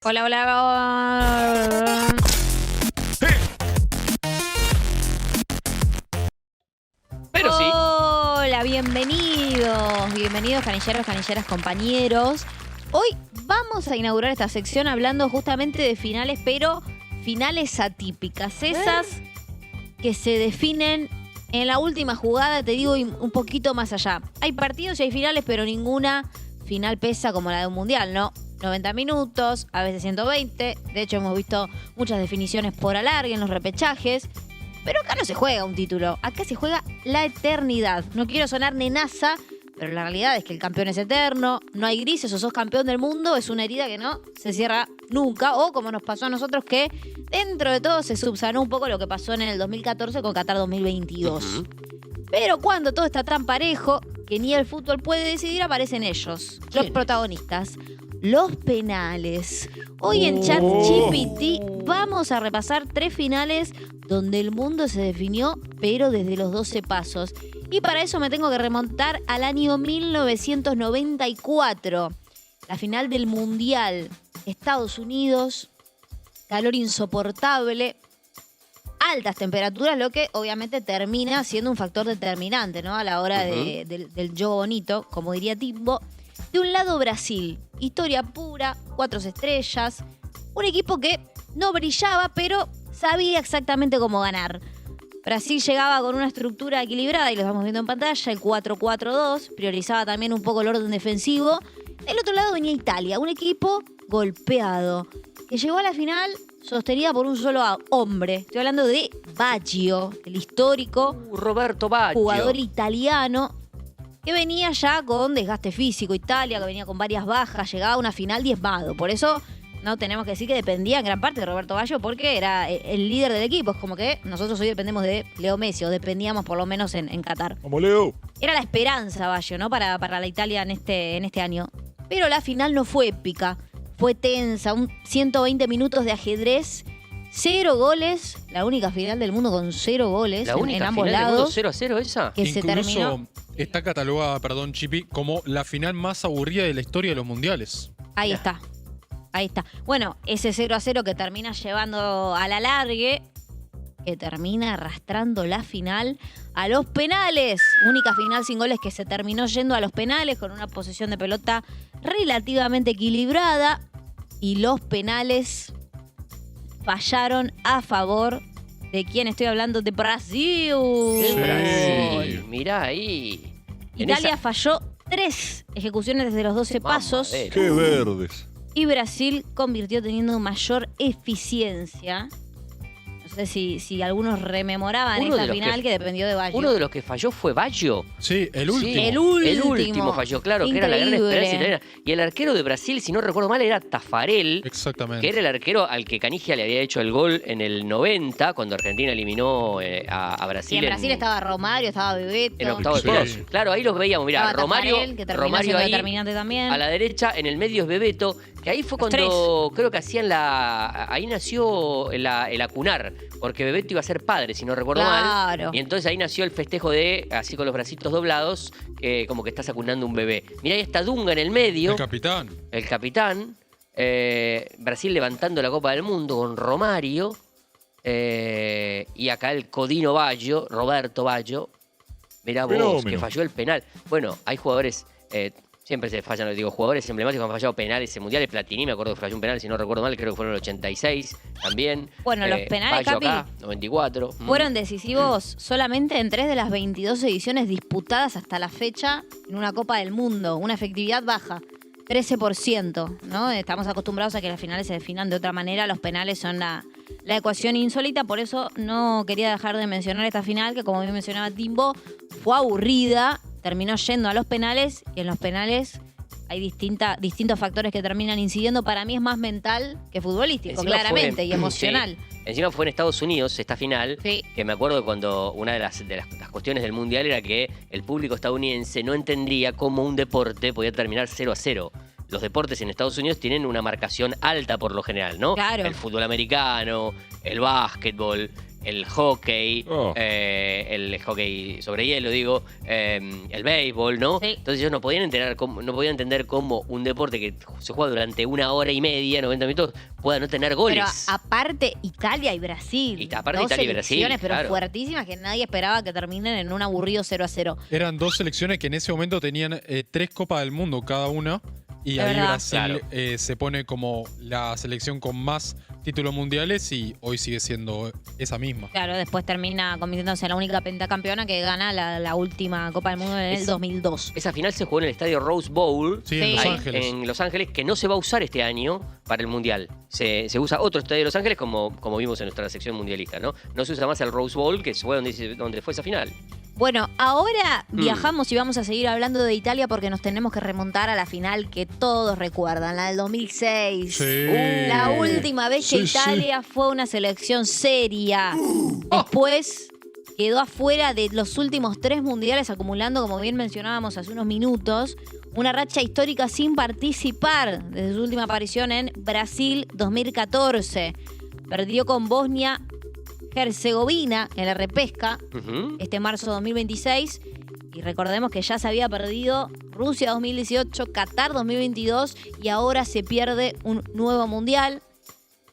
Hola, hola. Pero sí. Hola, bienvenidos canilleros, canilleras, compañeros. Hoy vamos a inaugurar esta sección hablando justamente de finales, pero finales atípicas. Esas que se definen en la última jugada, te digo, y un poquito más allá. Hay partidos y hay finales, pero ninguna final pesa como la de un mundial, ¿no? 90 minutos, a veces 120. De hecho, hemos visto muchas definiciones por alargue en los repechajes. Pero acá no se juega un título. Acá se juega la eternidad. No quiero sonar nenaza, pero la realidad es que el campeón es eterno. No hay grises, o sos campeón del mundo. Es una herida que no se cierra nunca. O como nos pasó a nosotros, que dentro de todo se subsanó un poco lo que pasó en el 2014 con Qatar 2022. Pero cuando todo está tan parejo que ni el fútbol puede decidir, aparecen ellos, los protagonistas. Los penales. Hoy en ChatGPT vamos a repasar 3 finales donde el mundo se definió, pero desde los 12 pasos. Y para eso me tengo que remontar al año 1994. La final del Mundial. Estados Unidos, calor insoportable, altas temperaturas, lo que obviamente termina siendo un factor determinante, ¿no? A la hora del juego bonito, como diría Timbo. De un lado, Brasil. Historia pura, 4 estrellas. Un equipo que no brillaba, pero sabía exactamente cómo ganar. Brasil llegaba con una estructura equilibrada, y lo estamos viendo en pantalla, el 4-4-2. Priorizaba también un poco el orden defensivo. Del otro lado venía Italia, un equipo golpeado, que llegó a la final sostenida por un solo hombre. Estoy hablando de Baggio, el histórico Roberto Baggio, jugador italiano, que venía ya con desgaste físico. Italia, que venía con varias bajas, llegaba a una final diezmado. Por eso no tenemos que decir que dependía en gran parte de Roberto Baggio, porque era el líder del equipo. Es como que nosotros hoy dependemos de Leo Messi, o dependíamos por lo menos en Qatar. Como Leo. Era la esperanza Baggio, ¿no? Para la Italia en este año. Pero la final no fue épica, fue tensa, 120 minutos de ajedrez. 0 goles, la única final del mundo con 0 goles la única en ambos final lados. Del mundo 0-0 esa. Que se terminó. Está catalogada, perdón, Chipi, como la final más aburrida de la historia de los mundiales. Ahí está. Bueno, ese 0-0 que termina llevando a la largue, que termina arrastrando la final a los penales. Única final sin goles que se terminó yendo a los penales, con una posesión de pelota relativamente equilibrada. Y los penales fallaron a favor de quién estoy hablando, de Brasil. De Brasil, Sí. mirá ahí. Italia falló 3 ejecuciones desde los 12 pasos. ¡Qué verdes! Y Brasil convirtió teniendo mayor eficiencia. No sé si algunos rememoraban Uno de esta los final que dependió de Baggio. Uno de los que falló fue Baggio. Sí, el último. Sí, El último. El último falló, claro, que era la gran Increíble. esperanza italiana. Y el arquero de Brasil, si no recuerdo mal, era Taffarel, Exactamente. que era el arquero al que Canigia le había hecho el gol en el 90, cuando Argentina eliminó a Brasil. Y en Brasil estaba Romario, estaba Bebeto. En octavos de Sí. todos. Claro, ahí los veíamos. Mirá, Estaba Romario, Taffarel, que terminó Romario siendo ahí, determinante también. a la derecha, en el medio es Bebeto, que ahí fue Los cuando creo que hacían ahí nació el acunar, porque Bebeto iba a ser padre, si no recuerdo mal. Claro. Y entonces ahí nació el festejo de, así con los bracitos doblados, como que estás acunando un bebé. Mirá, ahí está Dunga en el medio, El capitán. el capitán. Brasil levantando la Copa del Mundo con Romario. Y acá el Codino Baggio, Roberto Baggio. Mirá vos, Fenómeno. que falló el penal. Bueno, hay jugadores, siempre se fallan, digo, jugadores emblemáticos que han fallado penales en mundiales. Platini, me acuerdo que falló un penal, si no recuerdo mal, creo que fueron en el 86 también. Bueno, los penales, Baggio Capi, acá, 94. fueron decisivos solamente en 3 de las 22 ediciones disputadas hasta la fecha en una Copa del Mundo. Una efectividad baja, 13%, ¿no? Estamos acostumbrados a que las finales se definan de otra manera. Los penales son la ecuación insólita. Por eso no quería dejar de mencionar esta final, que como bien mencionaba Timbo, fue aburrida. Terminó yendo a los penales, y en los penales hay distintos factores que terminan incidiendo. Para mí es más mental que futbolístico, Encima claramente, y sí. emocional. Encima fue en Estados Unidos esta final, Sí. que me acuerdo cuando una de las cuestiones del Mundial era que el público estadounidense no entendía cómo un deporte podía terminar 0-0. Los deportes en Estados Unidos tienen una marcación alta por lo general, ¿no? Claro. El fútbol americano, el básquetbol, el hockey, el hockey sobre hielo, digo, el béisbol, ¿no? Sí. Entonces ellos no podían entender cómo un deporte que se juega durante 1 hora y media, 90 minutos, pueda no tener goles. Pero aparte Italia y Brasil. Y aparte Dos Italia y Brasil, selecciones, pero claro. fuertísimas que nadie esperaba que terminen en un aburrido 0-0. Eran 2 selecciones que en ese momento tenían 3 Copas del Mundo cada una. Y Es ahí verdad. Brasil Claro. se pone como la selección con más títulos mundiales y hoy sigue siendo esa misma. Claro, después termina convirtiéndose en la única pentacampeona que gana la última Copa del Mundo en el 2002. Esa final se jugó en el estadio Rose Bowl. Sí, en Sí. Los ahí, Ángeles. en Los Ángeles, que no se va a usar este año para el Mundial. Se usa otro estadio de Los Ángeles como vimos en nuestra sección mundialista, ¿no? No se usa más el Rose Bowl, que fue donde fue esa final. Bueno, ahora viajamos y vamos a seguir hablando de Italia porque nos tenemos que remontar a la final que todos recuerdan, la del 2006. Sí. La última vez que Sí, sí. Italia fue una selección seria. Después quedó afuera de los últimos 3 mundiales, acumulando, como bien mencionábamos hace unos minutos, una racha histórica sin participar desde su última aparición en Brasil 2014. Perdió con Bosnia-Herzegovina en la repesca Ujú. este marzo de 2026. Y recordemos que ya se había perdido Rusia 2018, Qatar 2022 y ahora se pierde un nuevo mundial.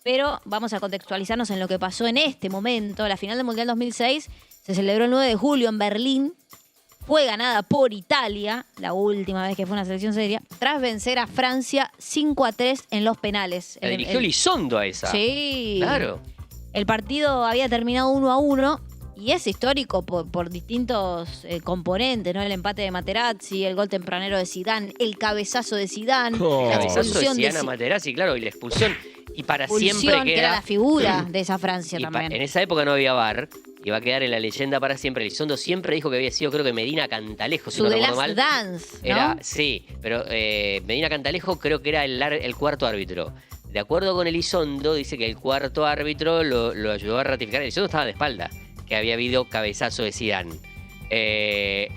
Pero vamos a contextualizarnos en lo que pasó en este momento. La final del Mundial 2006 se celebró el 9 de julio en Berlín. Fue ganada por Italia, la última vez que fue una selección seria, tras vencer a Francia 5-3 en los penales. La dirigió Lizondo a esa. Sí. Claro. El partido había terminado 1-1 y es histórico por distintos componentes, ¿no? El empate de Materazzi, el gol tempranero de Zidane, el cabezazo de Zidane, Oh. la Cabezazo de expulsión de Zidane a Materazzi, claro, y la expulsión. Y para expulsión, siempre que era queda. la figura de esa Francia Y también. en esa época no había VAR. Y va a quedar en la leyenda para siempre. Elizondo siempre dijo que había sido, creo que Medina Cantalejo, si Su no The recuerdo Last mal. Dance, ¿no? Era, sí, pero Medina Cantalejo creo que era el cuarto árbitro. De acuerdo con Elizondo, dice que el cuarto árbitro lo ayudó a ratificar. Elizondo estaba de espalda, que había habido cabezazo de Zidane.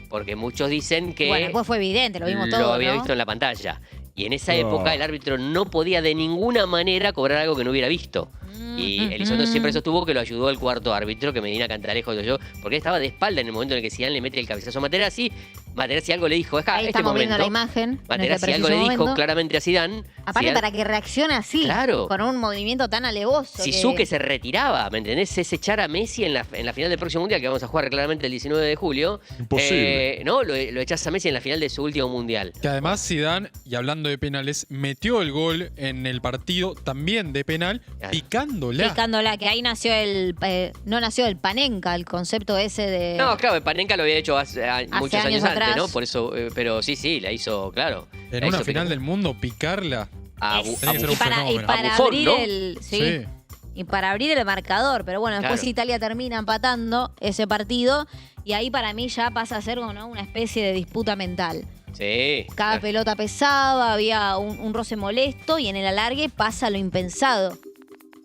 Porque muchos dicen que Bueno, después fue evidente, lo vimos lo todo, había ¿no? visto en la pantalla. Y en esa Oh. época el árbitro no podía de ninguna manera cobrar algo que no hubiera visto. Y Elizondo siempre sostuvo que lo ayudó el cuarto árbitro, que Medina Cantalejo yo, porque él estaba de espalda en el momento en el que Zidane le mete el cabezazo a Materazzi. Materazzi algo le dijo, Ahí este estamos momento. viendo la imagen. en Materazzi este algo le preciso dijo momento. claramente a Zidane. Aparte, Zidane- para que reaccione así, Claro. con un movimiento tan alevoso. Sizuke se retiraba, ¿me entendés? Es echar a Messi en la final del próximo Mundial, que vamos a jugar claramente el 19 de julio. Imposible. No, lo echás a Messi en la final de su último Mundial. Que además Zidane, y hablando de penales, metió el gol en el partido también de penal, Claro. picándola. Picándola, que ahí nació no nació el panenka, el concepto ese de... No, claro, Panenka lo había hecho muchos años años atrás. antes, ¿no? Por eso, pero sí, la hizo, claro. En La una hizo final picar. del mundo, picarla. A Es- Tenía que ser y un para, y fenómeno. para A Buffon, abrir ¿no? el... Sí. Sí. Y para abrir el marcador. Pero bueno, después Claro. Italia termina empatando ese partido. Y ahí para mí ya pasa a ser, ¿no?, una especie de disputa mental. Sí. Cada pelota pesaba, había un roce molesto y en el alargue pasa lo impensado.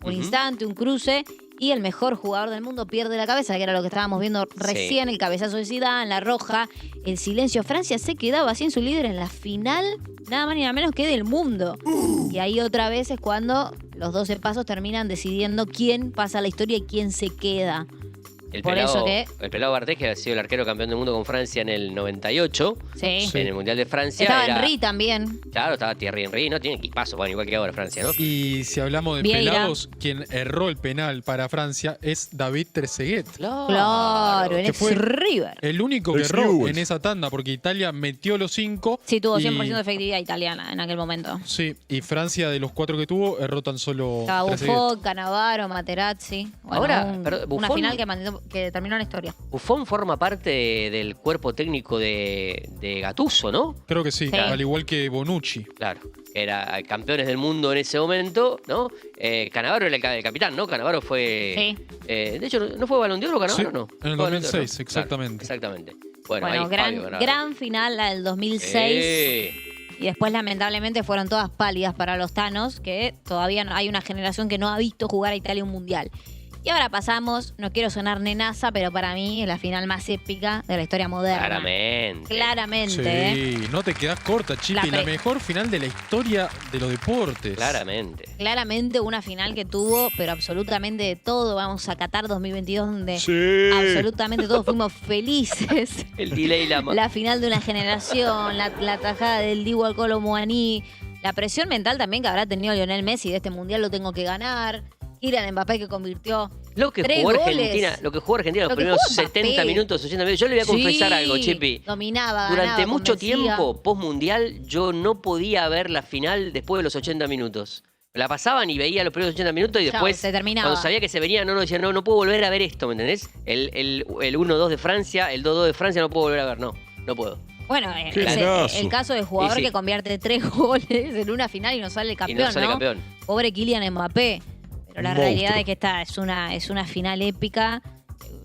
Un Ujú. instante, un cruce y el mejor jugador del mundo pierde la cabeza, que era lo que estábamos viendo recién, el cabezazo de Zidane, la roja, el silencio. Francia se quedaba sin su líder en la final, nada más ni nada menos que del mundo. Y ahí otra vez es cuando los 12 pasos terminan decidiendo quién pasa a la historia y quién se queda. El Por pelado, eso que- el pelado Bartés, que ha sido el arquero campeón del mundo con Francia en el 98, Sí. Sí. en el Mundial de Francia. Estaba era- Henry también. Claro, estaba Thierry Henry, no tiene equipazo, bueno, igual que ahora Francia, ¿no? Y si hablamos de Vieira. pelados, quien erró el penal para Francia es David Trezeguet. Claro, en Que fue- ex-River. El único que Ex erró Newell's. en esa tanda, porque Italia metió los 5. Sí, tuvo y- 100% de efectividad italiana en aquel momento. Sí, y Francia, de los 4 que tuvo, erró tan solo Estaba Trezeguet. Buffon, Cannavaro, Materazzi. Bueno, Ahora, perdón, una Buffon- final que terminó en la historia. Buffon forma parte del cuerpo técnico de Gattuso, ¿no? Creo que sí, Sí. al igual que Bonucci. Claro, era campeones del mundo en ese momento, ¿no? Cannavaro era el capitán, ¿no? Cannavaro fue... Sí. de hecho, ¿no fue Balón de Oro Cannavaro, Sí, no? en el Fue Balón de Oro, 2006, ¿no? exactamente. Claro, exactamente. Bueno, Bueno, ahí Fabio Cannavaro. gran final la del 2006. Y después, lamentablemente, fueron todas pálidas para los tanos, que todavía hay una generación que no ha visto jugar a Italia un mundial. Y ahora pasamos, no quiero sonar nenaza, pero para mí es la final más épica de la historia moderna. Claramente. Claramente, ¿eh? Sí, no te quedás corta, Chipi. La mejor final de la historia de los deportes. Claramente. Claramente una final que tuvo, pero absolutamente de todo. Vamos a Qatar 2022, donde absolutamente todos fuimos felices. El delay La final de una generación, la tajada del Dibu al Colo Muani, la presión mental también que habrá tenido Lionel Messi de este mundial, lo tengo que ganar. Kylian Mbappé que convirtió Lo que 3 jugó goles. Argentina, los Lo que primeros jugó Mbappé. 70 minutos, 80 minutos. Yo le voy a confesar algo, Chipi. Dominaba, Durante ganaba, mucho convencía. tiempo, post-mundial, yo no podía ver la final después de los 80 minutos. La pasaban y veía los primeros 80 minutos y Chao, después, se terminaba. cuando sabía que se venía, decía, no puedo volver a ver esto, ¿me entendés? El 1-2 de Francia, el 2-2 de Francia no puedo volver a ver, no puedo. Bueno, Qué es golazo. el caso del jugador Y sí. que convierte 3 goles en una final y no sale campeón, Y no sale campeón. Pobre Kylian Mbappé. Pero la Monstruo. realidad es que esta es una final épica.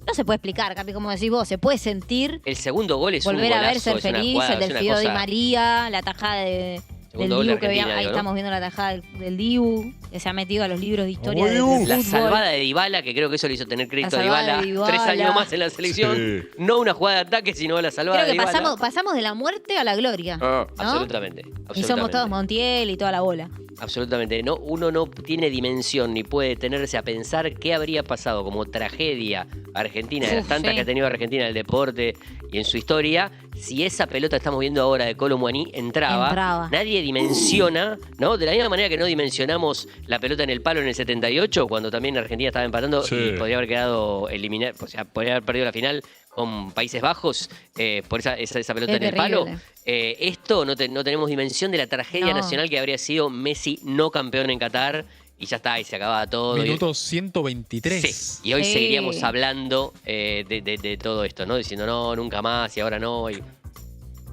No se puede explicar, Capi, como decís vos. Se puede sentir, El segundo gol es volver un a golazo, ver, ser es una feliz, jugada, el es del una Fido Di cosa- María, la tajada del Segundo gol de Dibu, que Argentina, ahí digo, ¿no? estamos viendo la tajada del Dibu, que se ha metido a los libros de historia Vamos, del Dibu. La fútbol. salvada de Dybala, que creo que eso le hizo tener crédito a La salvada Dybala, de Dybala. 3 años más en la selección. Sí. No una jugada de ataque, sino la salvada Creo que de Dybala. pasamos de la muerte a la gloria. Ah, ¿no? absolutamente. Y somos todos Montiel y toda la bola. Absolutamente. No, uno no tiene dimensión ni puede detenerse a pensar qué habría pasado como tragedia argentina, de las Uf, tantas sí. que ha tenido Argentina en el deporte y en su historia, si esa pelota que estamos viendo ahora de Colo Muani entraba. Nadie dimensiona, ¿no? De la misma manera que no dimensionamos la pelota en el palo en el 78, cuando también Argentina estaba empatando Sí. y podría haber quedado eliminado, o sea, podría haber perdido la final con Países Bajos por esa pelota Qué en el palo. terrible. Esto no tenemos dimensión de la tragedia No. nacional que habría sido Messi no campeón en Qatar y ya está, y se acababa todo. Minuto 123. Sí, y hoy Sí. seguiríamos hablando de todo esto, ¿no? Diciendo no, nunca más y ahora no. Y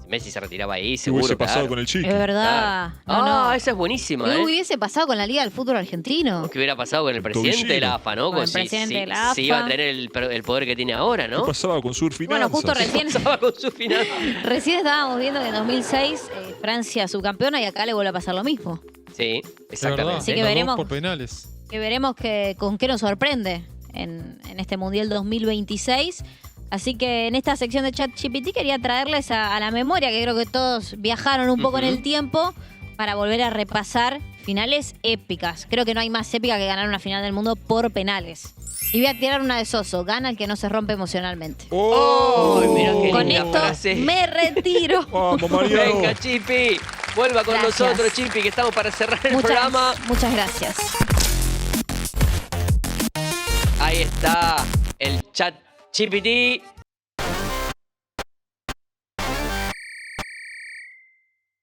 Messi se retiraba ahí, ¿Qué seguro. hubiese pasado claro. con el Chiqui? Es verdad. Claro. No, no. Esa es buenísima, ¿Qué ¿eh? hubiese pasado con la Liga del Fútbol Argentino? ¿Qué hubiera pasado con el presidente de la AFA, no? Con el Si- presidente si- de la Si iba a AFA. tener el poder que tiene ahora, ¿no? ¿Qué pasaba con Surfinanzas? Bueno, justo recién, Pasaba con su final. recién estábamos viendo que en 2006 Francia subcampeona y acá le vuelve a pasar lo mismo. Sí, Es verdad. exactamente. Así que Las dos veremos. por penales. Que veremos con qué nos sorprende en este Mundial 2026. Así que en esta sección de ChatGPT quería traerles a la memoria, que creo que todos viajaron un poco en el tiempo, para volver a repasar finales épicas. Creo que no hay más épica que ganar una final del mundo por penales. Y voy a tirar una de Soso, gana el que no se rompe emocionalmente. ¡Oh! Ay, mira qué Con linda esto frase. me retiro. ¡Vamos, Mariano! Venga, Chipi, vuelva con Gracias. nosotros, Chipi, que estamos para cerrar el programa. Muchas gracias. Ahí está el chat GPT.